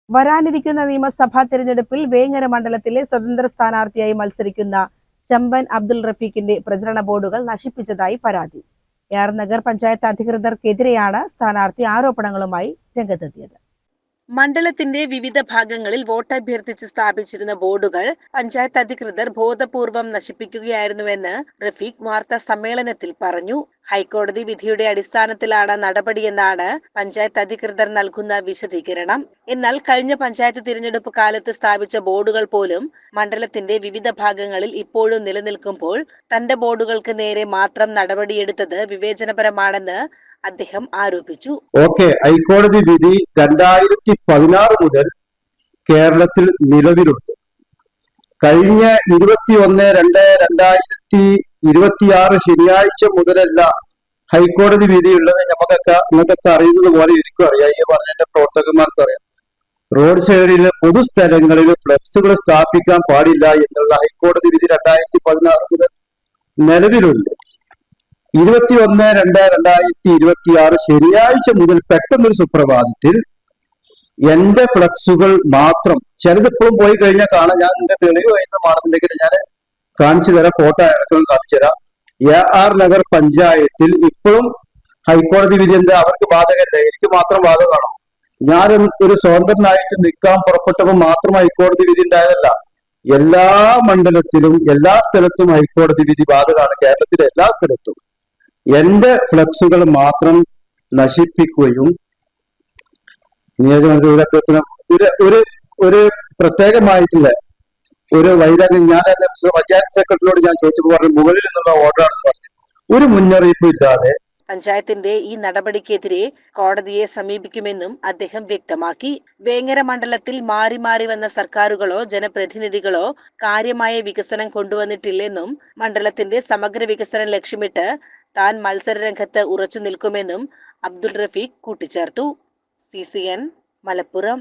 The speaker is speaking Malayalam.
വരാനിരിക്കുന്ന നിയമസഭാ തെരഞ്ഞെടുപ്പിൽ വേങ്ങര മണ്ഡലത്തിലെ സ്വതന്ത്ര സ്ഥാനാർത്ഥിയായി മത്സരിക്കുന്ന ചമ്പൻ അബ്ദുൾ റഫീഖിന്റെ പ്രചരണ ബോർഡുകൾ നശിപ്പിച്ചതായി പരാതി. AR നഗർ പഞ്ചായത്ത് അധികൃതർക്കെതിരെയാണ് സ്ഥാനാർത്ഥി ആരോപണങ്ങളുമായി രംഗത്തെത്തിയത്. മണ്ഡലത്തിന്റെ വിവിധ ഭാഗങ്ങളിൽ വോട്ടഭ്യർത്ഥിച്ച് സ്ഥാപിച്ചിരുന്ന ബോർഡുകൾ പഞ്ചായത്ത് അധികൃതർ ബോധപൂർവം നശിപ്പിക്കുകയായിരുന്നുവെന്ന് റഫീഖ് വാർത്താ സമ്മേളനത്തിൽ പറഞ്ഞു. ഹൈക്കോടതി വിധിയുടെ അടിസ്ഥാനത്തിലാണ് നടപടിയെന്നാണ് പഞ്ചായത്ത് അധികൃതർ നൽകുന്ന വിശദീകരണം. എന്നാൽ കഴിഞ്ഞ പഞ്ചായത്ത് തിരഞ്ഞെടുപ്പ് കാലത്ത് സ്ഥാപിച്ച ബോർഡുകൾ പോലും മണ്ഡലത്തിന്റെ വിവിധ ഭാഗങ്ങളിൽ ഇപ്പോഴും നിലനിൽക്കുമ്പോൾ തന്റെ ബോർഡുകൾക്ക് നേരെ മാത്രം നടപടിയെടുത്തത് വിവേചനപരമാണെന്ന് അദ്ദേഹം ആരോപിച്ചു. ഹൈക്കോടതി വിധി 2016 മുതൽ കേരളത്തിൽ നിലവിലുണ്ട്. കഴിഞ്ഞ 21/2/2026 ശനിയാഴ്ച മുതലല്ല ഹൈക്കോടതി വിധി ഉള്ളത്. നമുക്കൊക്കെ അറിയുന്നത് പോലെ എനിക്കും അറിയാം, ഈ പറഞ്ഞ പ്രവർത്തകന്മാർക്കും അറിയാം. റോഡ് സൈഡിൽ പൊതുസ്ഥലങ്ങളിൽ ഫ്ലെക്സുകൾ സ്ഥാപിക്കാൻ പാടില്ല എന്നുള്ള ഹൈക്കോടതി വിധി 2016 മുതൽ നിലവിലുണ്ട്. 21/2/2026 ശനിയാഴ്ച മുതൽ പെട്ടെന്നൊരു സുപ്രഭാതത്തിൽ എന്റെ ഫ്ലക്സുകൾ മാത്രം, ചിലതിപ്പോഴും പോയി കഴിഞ്ഞാൽ കാണാൻ, ഞാൻ എന്റെ തെളിവ് എഴുതുന്നതാണെന്നുണ്ടെങ്കിൽ ഞാൻ കാണിച്ചു തരാം, ഫോട്ടോ അടക്കം കാണിച്ചു തരാം. AR നഗർ പഞ്ചായത്തിൽ ഇപ്പോഴും ഹൈക്കോടതി വിധി എന്താ അവർക്ക് ബാധകമല്ല, എനിക്ക് മാത്രം ബാധകമാണോ? ഞാൻ ഒരു സ്വതന്ത്രനായിട്ട് നിൽക്കാൻ പുറപ്പെട്ടപ്പോൾ മാത്രം ഹൈക്കോടതി വിധി ഉണ്ടായതല്ല. എല്ലാ മണ്ഡലത്തിലും എല്ലാ സ്ഥലത്തും ഹൈക്കോടതി വിധി ബാധകമാണ്. കേരളത്തിലെ എല്ലാ സ്ഥലത്തും എന്റെ ഫ്ലക്സുകൾ മാത്രം നശിപ്പിക്കുകയും നിയോജകമണ്ഡലത്തിന് ഒരു പ്രത്യേകമായിട്ടുള്ള ഒരു വൈരാഗ്യം, ഞാൻ പഞ്ചായത്ത് സെക്രട്ടറിയോട് ഞാൻ ചോദിച്ചപ്പോൾ പറഞ്ഞു മുകളിൽ നിന്നുള്ള ഓർഡറാണെന്ന് പറഞ്ഞു. ഒരു മുന്നറിയിപ്പും ഇല്ലാതെ പഞ്ചായത്തിന്റെ ഈ നടപടിക്കെതിരെ കോടതിയെ സമീപിക്കുമെന്നും അദ്ദേഹം വ്യക്തമാക്കി. വേങ്ങര മണ്ഡലത്തിൽ മാറി മാറി വന്ന സർക്കാരുകളോ ജനപ്രതിനിധികളോ കാര്യമായ വികസനം കൊണ്ടുവന്നിട്ടില്ലെന്നും മണ്ഡലത്തിന്റെ സമഗ്ര വികസനം ലക്ഷ്യമിട്ട് താൻ മത്സരരംഗത്ത് ഉറച്ചു നിൽക്കുമെന്നും അബ്ദുൾ റഫീഖ് കൂട്ടിച്ചേർത്തു. CCN മലപ്പുറം.